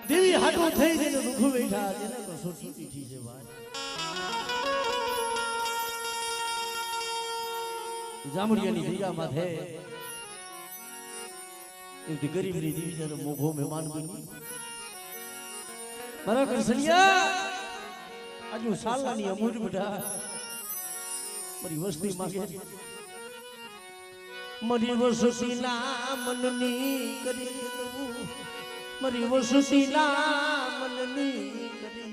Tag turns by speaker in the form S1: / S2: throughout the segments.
S1: દેવી હાટો થઈ જઈને દુઃખ બેઠા જેને તો સોચી પીઠી છે ભાઈ જામડિયાની જગ્યા માથે એવી ગરીબની દેવી જયારે મોઘો મહેમાન બની મારા કરસલિયા આજુ સાલાની અમૂજ બેઠા મારી વસ્તી માંગે મારી વસતી ના મનની કરી દઉં મારી વસતી ના મનની કરી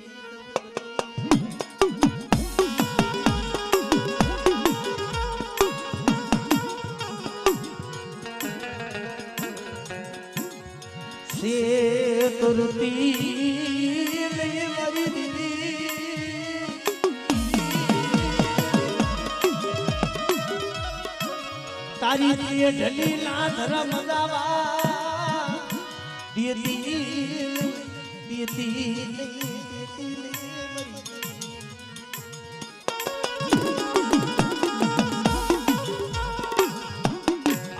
S1: સે તરતી લઈ મારી દીદી તારી દિયે ઢલી ના ધરમ દાવા દેતી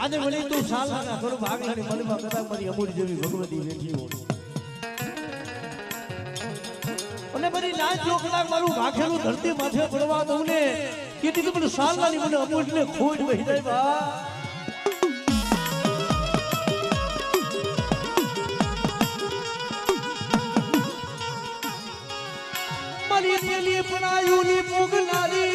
S1: આજે વળી તું સાલા ના કરું ભાગલાની મનમાં કદાચ મારી અમૂલ જેવી ભગવતી બેઠી હોય અને મારી ના જો કદાચ મારું ભાખેલું ધરતી માથે પડવા દઉં ને તેથી તો મને સાલાની મને અમૂલ ને ખોટ વહી જાય બા મારી પેલી પડાયુની પુગનારી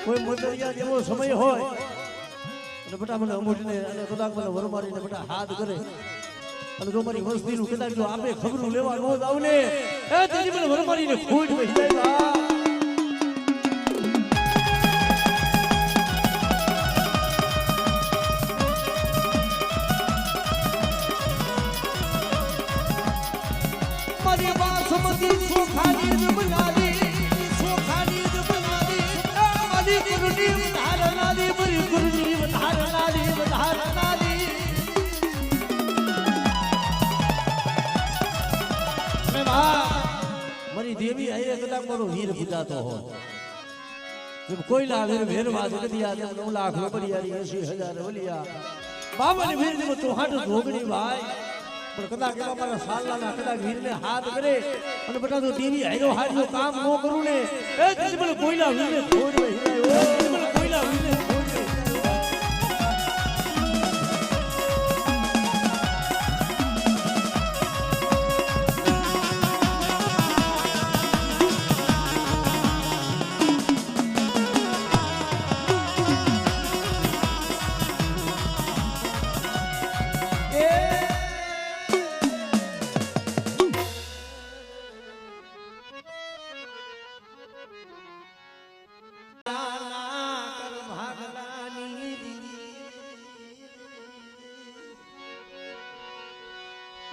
S1: કોઈ મોદરિયા જેવો સમય હોય અને બેટા મને અમૂલને અને કદાચ મને વરમારીને બેટા હાથ કરે અને જો મારી વસ્તીનું કદાચ જો આપે ખબરું લેવા ન જાવ ને એ તેની મને વરમારીને ખોટ વહી જાય મારી બાસમતી સોખાની જબલાની મારી દેવી આયે કદાચ મારો વીર પૂજાતો હોય કોઈ લાવીર ભેરવા જગદિયા 9 લાખ રૂપિયાની 80,000 વલિયા બાબાની વીર તો હાટ જોગણી ભાઈ પણ કદાચ એવા મારા સાલાના કદાચ વીરને હાથ કરે અને બેટા તો દેવી આયો હાજો કામ ન કરું ને એ તેથી મને કોઈલા વીરને છોડ હિરાયો મને કોઈલા વીરને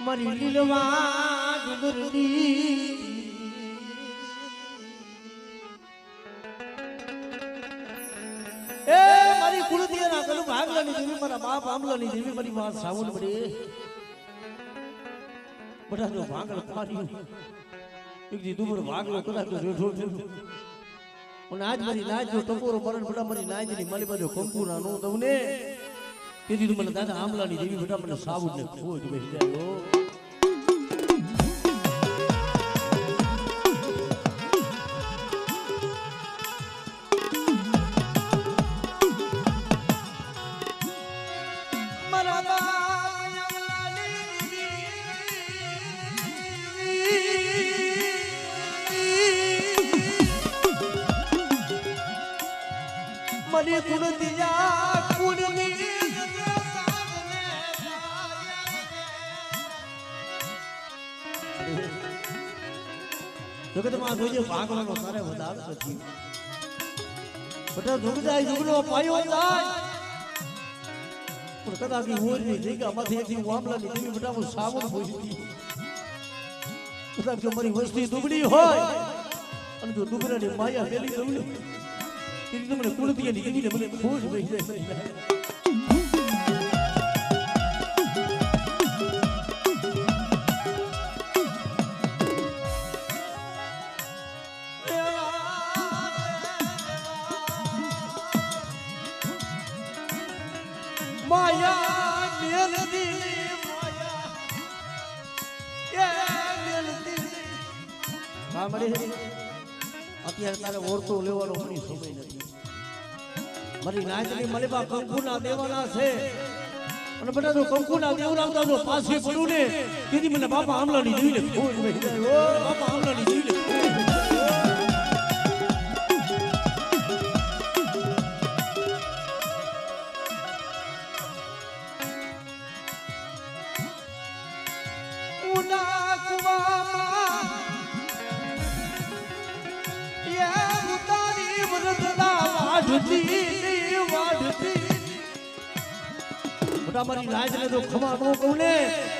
S1: મારી લીલવા ડુંગરની એ મારી કુળદિયાના કલુ ભાગલાની દેવી મારા બાપ આમલાની દેવી મારી વાત સાવન પડે બધા જો ભાગલ પાર્યું એક દી દુબર ભાગલો કદાચ રેઠો થયો અને આજ મારી નાચ જો ટકોરો મરણ બધા મારી નાચની મારી બાજુ કંકુના નો દઉં ને તેથી મને દાદા આમલાની દેવી બધા મને સાબુદ ને ખોજ બેસી જાય બાબાની કુળતિયા કુળની જગતમાં જોજે ભાગવાનો તારે વધાર નથી બધા ઝુક જાય ઝુકનો પાયો જાય પણ કદાચ હોય નહીં જગ્યામાંથી એકથી મામલાની દેવી બધા હું સાવધ પહોંચી કદાચ જો મારી વસ્તી દુબળી હોય અને જો દુબળાની માયા પેલી દઉં એ તમને કુળતિયાની દેવીને મને ખોજ વહી જાય માયા મેલદી માયા એ મેલદી સાંભળે અત્યારે તારે ઓળતો લેવાનો મને સમય નથી મારી નાચની મલેબા કંકુના દેવાના છે અને બધા તો કંકુના દેવરાવતા જો પાછી પડું ને તેથી મને બાપા આમલાની જોઈ લે બાપા આમલાની જોઈ લે મારી લાજને તો ખમા નો કહું ને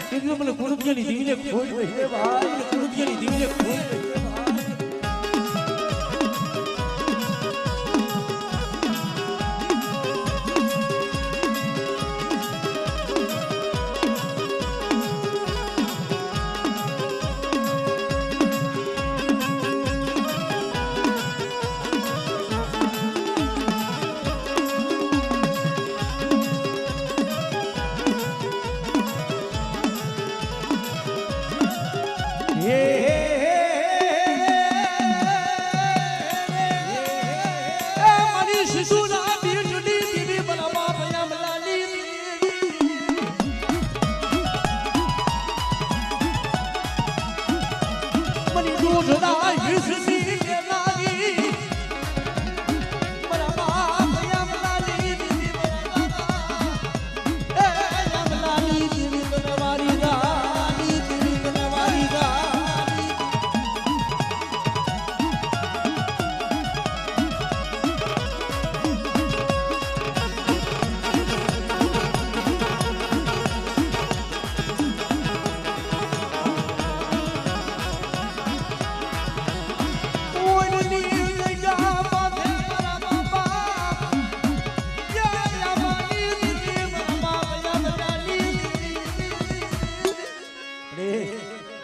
S1: કે મને કુળતિયાની દીવીને ખોજ વહી ભાઈ કુળતિયાની દીવીને ખોજ વહી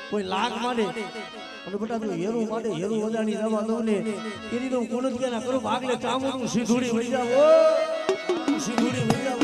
S1: કોઈ લાગ માંડે અને બેટા તું હેરું માંડે હેરું વજાણી દવા દઉં ને એની તો કોણ જ ના કરું ભાગલે ચામું સીધુડી વહી જાવ સીધુડી વહી જાવ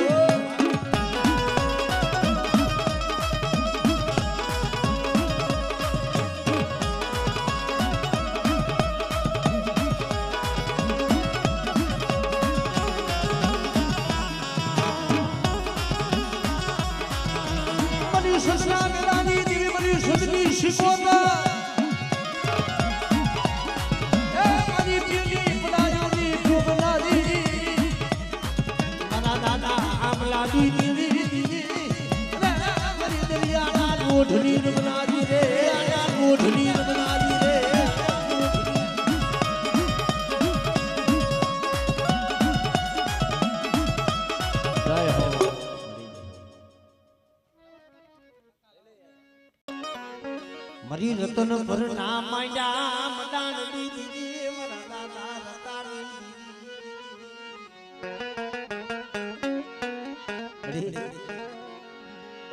S1: મરી રતન પર ના માંડ્યા મડાણ દીદી મારા દાદા રતાની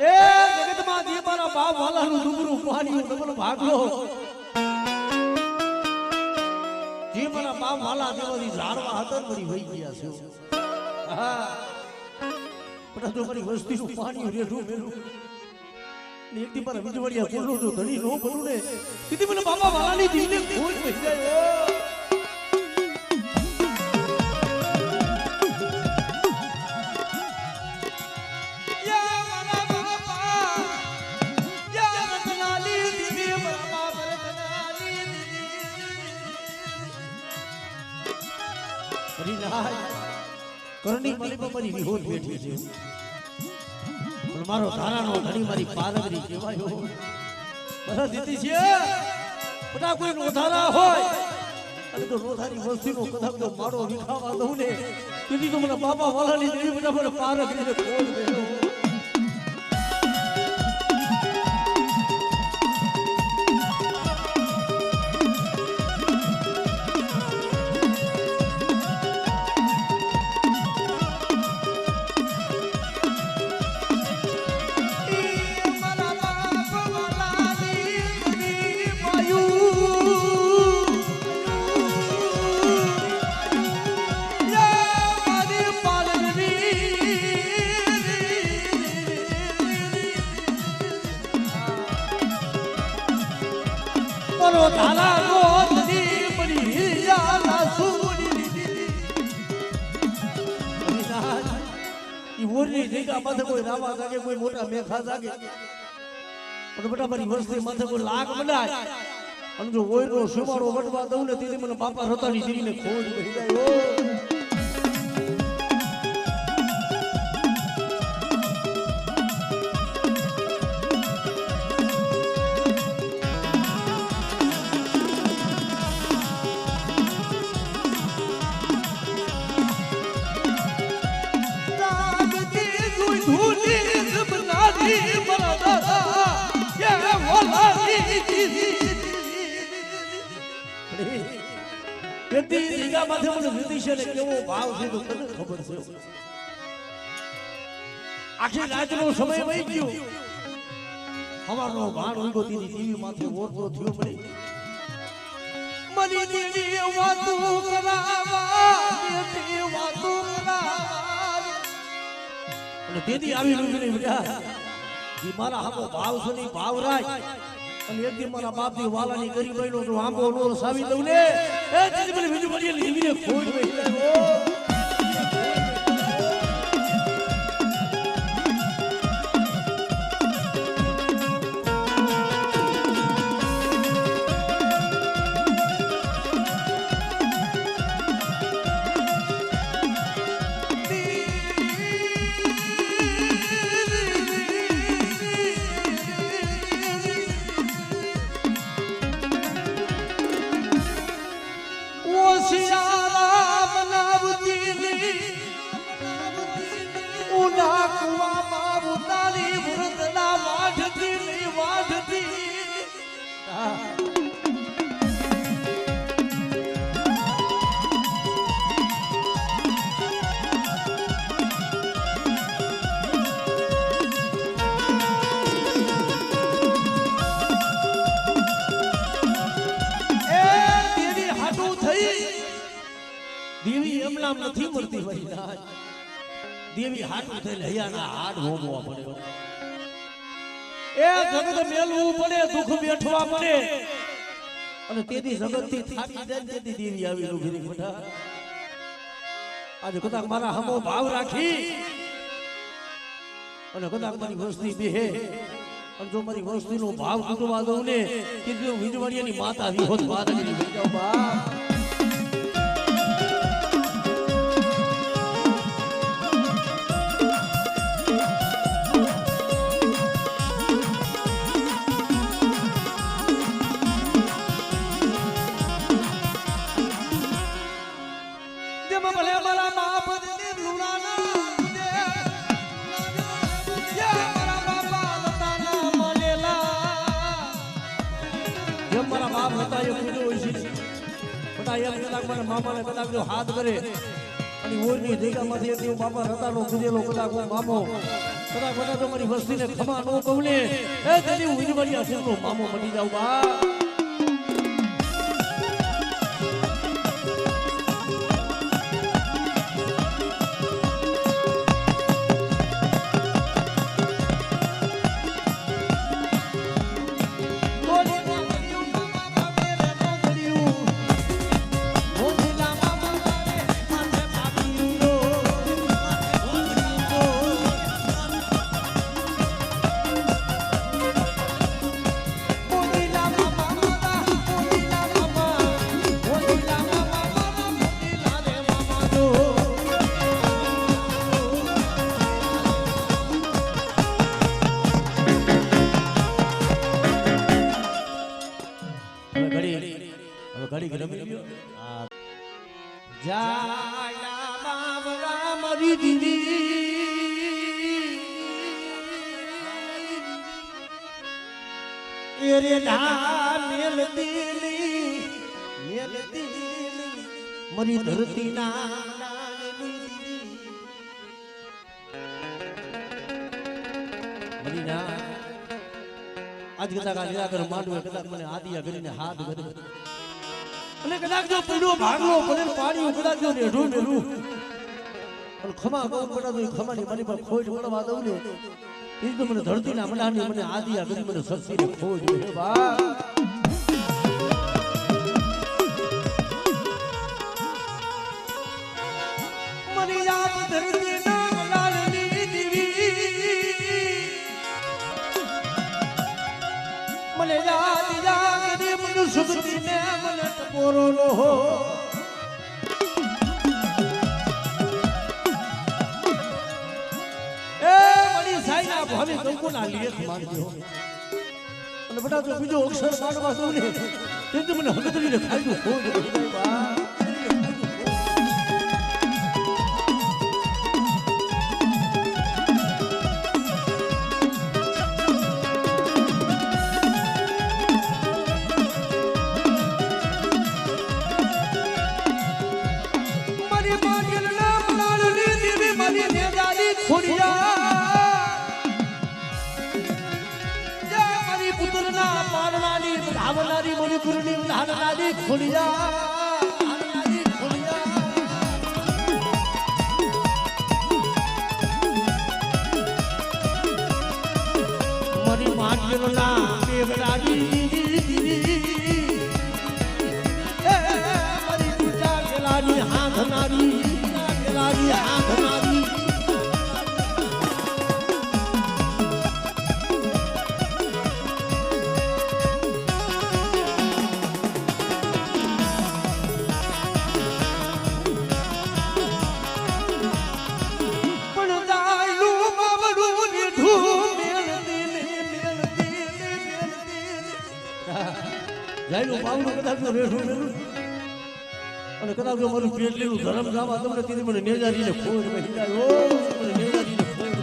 S1: એ જગતમાં જે મારા બાપ વાલાનું ડુંગરું પાડ્યું ડબલ ભાગલો જે મારા બાપ વાલા દેવાથી ઝાડવા હતા મરી વહી ગયા છે હા પણ તો મારી વસ્તીનું પાણી રેઠું મેલું એક દી પર વિજવડિયા બોલો તો ધણી નો બોલું ને કીધી મને બાપા વાલાની દીને ખોજ વહી જાય યા મારા બાપા યા રતનાલી દીદી મારા બાપા રતનાલી દીદી હરી નાય કરણી મારી મારી વિહોર બેઠી છે પણ મારો ધારાનો ધણી મારી પારગરી કહેવાયો બધા દીધી છે બધા કોઈ નોધારા હોય અને તો નોધારી વસ્તીનો કદાચ તો મારો વિખાવા દઉં ને તેથી તો મને બાપા વાલાની દેવી બધા મને પારગરીને ખોલ દેજો ધારા રોધની બની યાલા સુની ઈ ઓરની જગ્યા માથે કોઈ રાવા જાગે કોઈ મોટા મેખા જાગે પણ બેટા મારી વસ્તી માથે કોઈ લાગ બનાય અને જો ઓયનો સુમાળો વટવા દઉં ને તેથી મને બાપા રતાની દીને ખોજ બેહી જાય ઓ આખી રાતનો સમય વહી ગયો હવાનો ભાણ ઉગો તેની દેવી માથે ઓરતો થયો પડી મની દેવી વાતો કરાવા દેવી વાતો કરાવા અને દેદી આવી રૂપને વિચાર ઈ મારા હામો ભાવ સુની ભાવ રાજ અને એક દી મારા બાપની વાલાની ગરીબ બહેનો તો આંબો નોર સાવી દઉં ને એ દેદી મને બીજું પડીએ લીવીને ખોજ વહી જાય દેવી એમનામ નથી મળતી વળી દેવી હાટું થઈને હૈયાના હાડ ભોગવવા પડે એ જગત મેલવું પડે દુઃખ બેઠવા પડે અને તેથી જગતથી થાકી જાય તેથી દેવી આવી ઉભી બેઠા આજે કદાચ મારા હમો ભાવ રાખી અને કદાચ મારી વસ્તી બેહે અને જો મારી વસ્તીનો ભાવ તૂટવા દઉં ને કે જો વિજવાડિયાની માતા વિહોત વાદળી થઈ જાવ બાપ મામાને કદાચ જો હાથ કરે અને ઓરની જગ્યામાંથી એક બાપા રતાનો કુદેલો કદાચ મામો કદાચ કદાચ મારી વસ્તીને ખમા નો કહું ને એ તેની હું વિજવાડિયા સિંહનો મામો બની જાઉં બા Mama જાયા બાવરા મરી દીદી એરે ના મેલ દીલી મરી ધરતી ના મરી ના આજ કદાચ આ લીલા કર માંડવે કદાચ મને આદિયા કરીને હાથ કરે અને કદાચ જો પીડો ભાગલો પડે પાણી કદાચ જો રેઢું મેલું અને ખમા કહું પડે તો ખમાની મારી પર ખોટ પડવા દઉં ને એ તો મને ધરતી ના મડાની મને આદિયા કરી મને શક્તિ ને ખોટ હે બા મની યાદ ધરતી ના મડાની દીવી મને યાદ યાદ મને શક્તિ ને મને ટપોરો નો ભાવે કંકુ ના લેખ મારજો અને બટા જો બીજો અક્ષર માંડવા દઉં ને તે મને હકતરીને ખાઈ દઉં મારી માગેલ નામ લાડની દેવી મારી નેજાલી ખોડિયા આવનારી મણિપુરની હાલનારી ખોડિયા મારી માગેલના બેવડાની મારી પૂજા ગેલાની હાથનારી જાયનું પાવનું કદાચ રેઠું મેલું અને કદાચ મારું પેટ લેલું ધરમ જવા તમને તેથી મને નેજારીને ખોજ હિડાયો મને નેજારીને ખોજ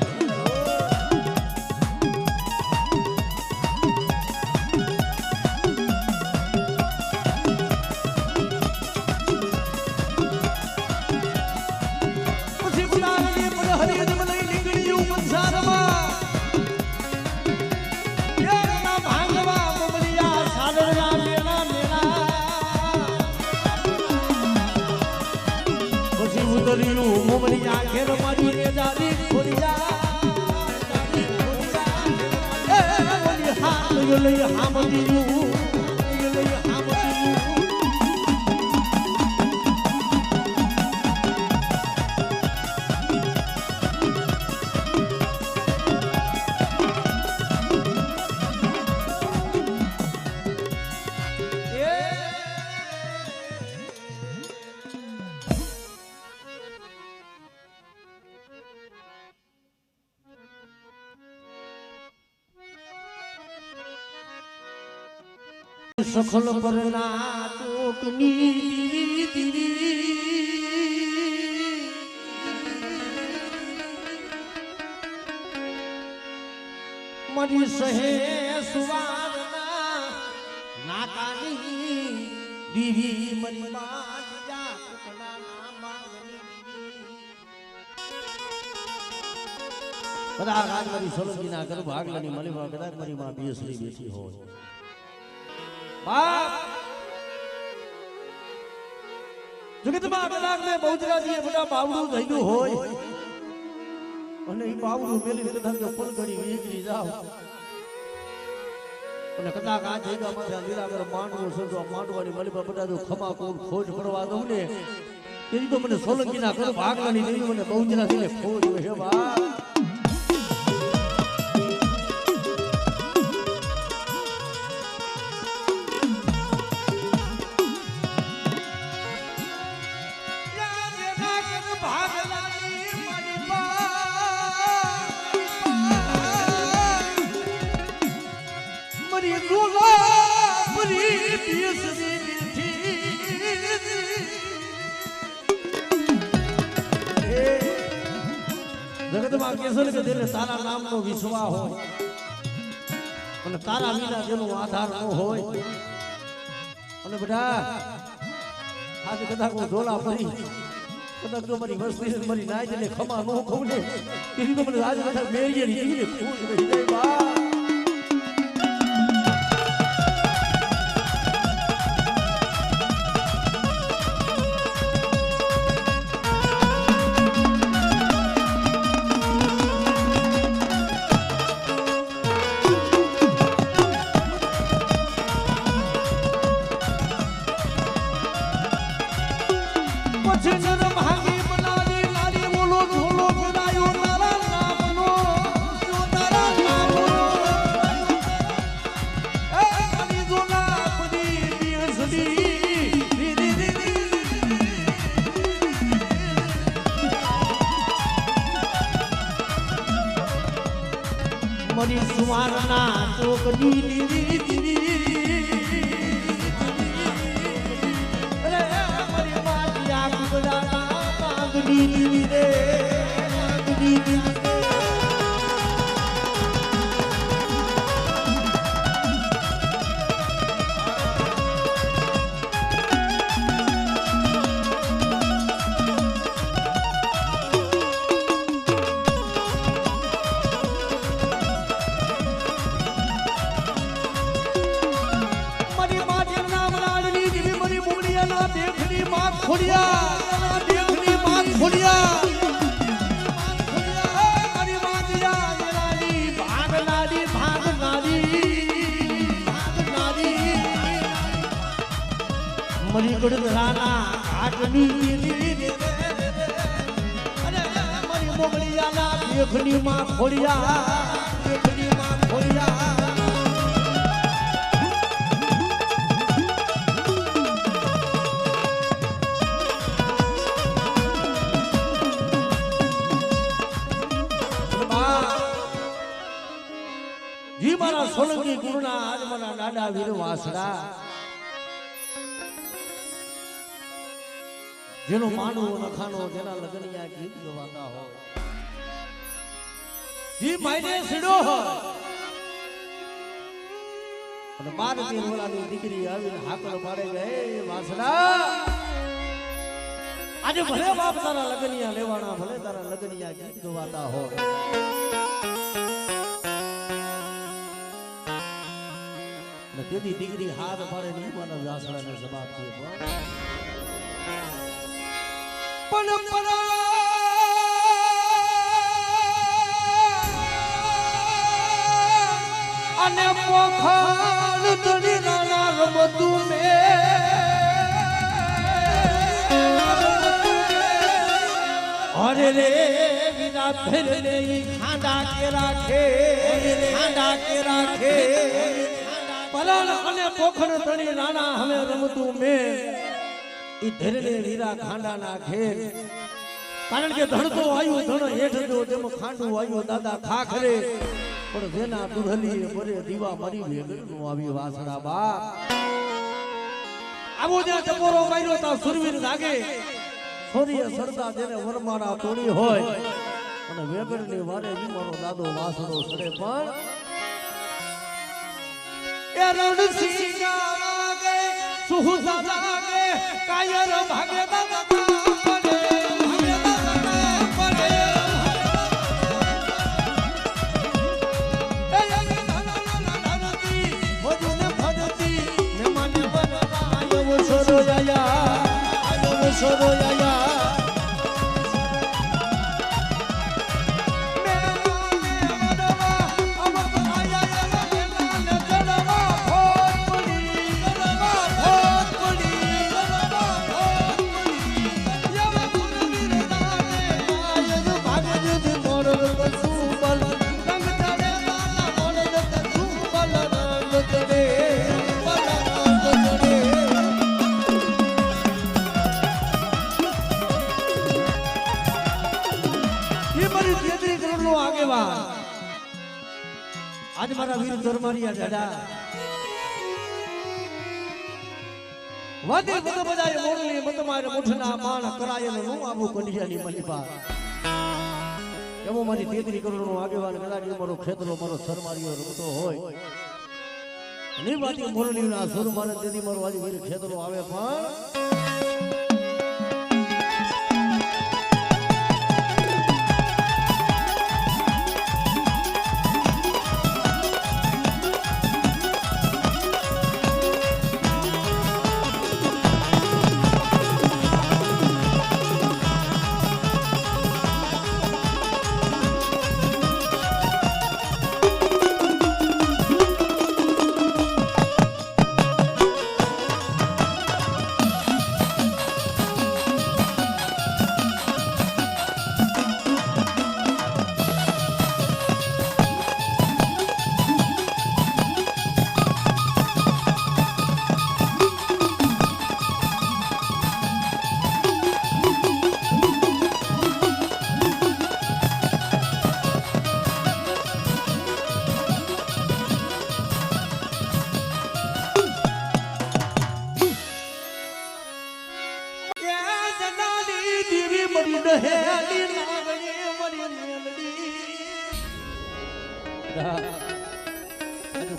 S1: પછી બોલાવી મને હરી મને નીકળ્યું બંસારમાં ઉતર્યું મોમની આંખેર મારી નેજારી ખોડિયા હાથ લઈ હામદીયું સખલ પરના ચોકની દીવી મારી સહે સુવારના નાકાની દીવી મારી માત જા કુકડા ના માંગની દીવી કદાચ આજ મારી સોલંકી ના કરું ભાગલાની મલીમાં કદાચ મારી માં બેસરી બેઠી હોય જગતમાં કદાચ ને બહુજરાજી બધા બાવડું થઈ ગયું હોય અને એ બાવડું મેલી કદાચ પલગડી વીજળી જાવ અને કદાચ આ જગ્યા માંથી લીલાગર માંડવો સંતો માંડવાની મળી બધા જો ખમા કોણ ખોજ પડવા દઉં ને એની તો મને સોલંકી ના કરું ભાગલાની નહીં મને બહુજરાજી ને ખોજ હે બા જગતમાં કેસર કે જેને તારા નામનો વિશ્વાસ હોય અને તારા વિના જેનો આધાર ન હોય અને બધા આજે કદાચ હું ઢોલા ફરી કદાચ જો મારી વસ્તી મારી નાય ને ખમા નો ખવું ને એની તો મને આજ કદાચ મેરીએ નીકળીને ખુશ રહી જાય બા મરી સુવારના ટોકની દીદી અરે મરી માટિયા કુબડાના માંગની દીદી રે દીદી ખોડિયા દેખની માં ખોડિયા મારી માતિયા જલાલી ભાગનાડી મરી ગોડરાના ઘાટની અને મારી મોગલિયાના દેખની માં ખોડિયા જી મારા સોલંકી ગુરુના આજ મારા દાદા વીર વાસડા જેનો માનવો નખાનો જેના લગનિયા ગીત ગવાતા હોય જી માયને સીડો હોય અને 12 વર્ષની દીકરી આવીને હાકલ પાડે ગઈ વાસડા આજે ભલે બાપ તારા લગનિયા લેવાના ભલે તારા લગનિયા ગીત ગવાતા હોય તેદી દીકરી હાથ પાડે નહીં માનવ વાસડાને જવાબ દે પરંપરા અને પોખણ તણી નાના રમતું મે અરે રે વિના ફેરને ખાંડા કે રાખે પલાણ અને પોખણ તણી નાના હવે રમતું મે ઈ ધરને વીરા ખાંડા નાખે કારણ કે ધણતો આયુ ધણ હેઠ જો તેમ ખાંડું આયુ દાદા ખાખરે પણ જેના દુહલી બરે દીવા મરી વેગનું આવી વાસડા બા આવો જ્યાં ચપોરો માર્યો તા સુરવીર લાગે છોરીએ સરદા જેને વરમાળા તોડી હોય અને વેગડની વારે મારો દાદો વાસડો સડે પણ એ રણસિંહ વાગે સુહુસા લાગે કાયર ભાગે દાદા પડે आज मारा वीर दरबारिया दादा वादे मत बजाय मोरली मत मारे मुठना मान कराय नु आबू कंडियानी मलिपा એવો મારી 33 કરોડનો આગેવાન કદાચ મારો ખેતરો મારો સરમારીઓ રમતો હોય ની બાતી મોરલીના સુર મારે તેથી મારો આજે વીર ખેતરો આવે પણ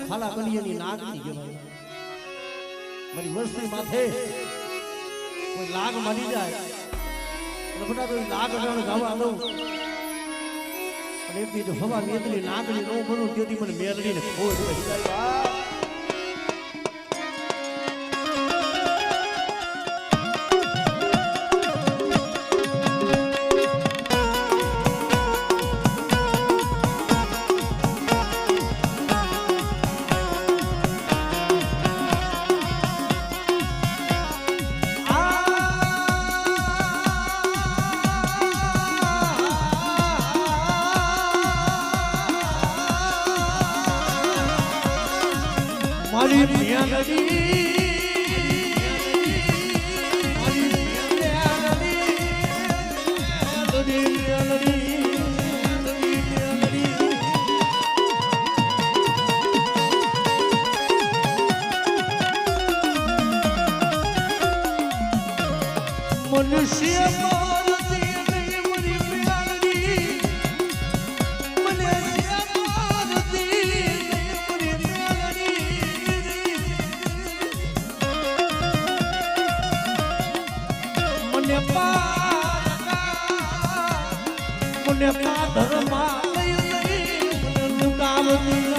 S1: ખાલા કલિયાની નાગની કહેવાય મારી વસ્તી માથે કોઈ લાગ મારી જાય અને બધા કોઈ લાગ ગણ ગાવા દઉં અને એક દી હવા મેદની નાગની નો બનું તેથી મને મેલડીને ખોજ પડી જાય મારી મેલડી મનુષ્ય ધર્મા લઈ લઈ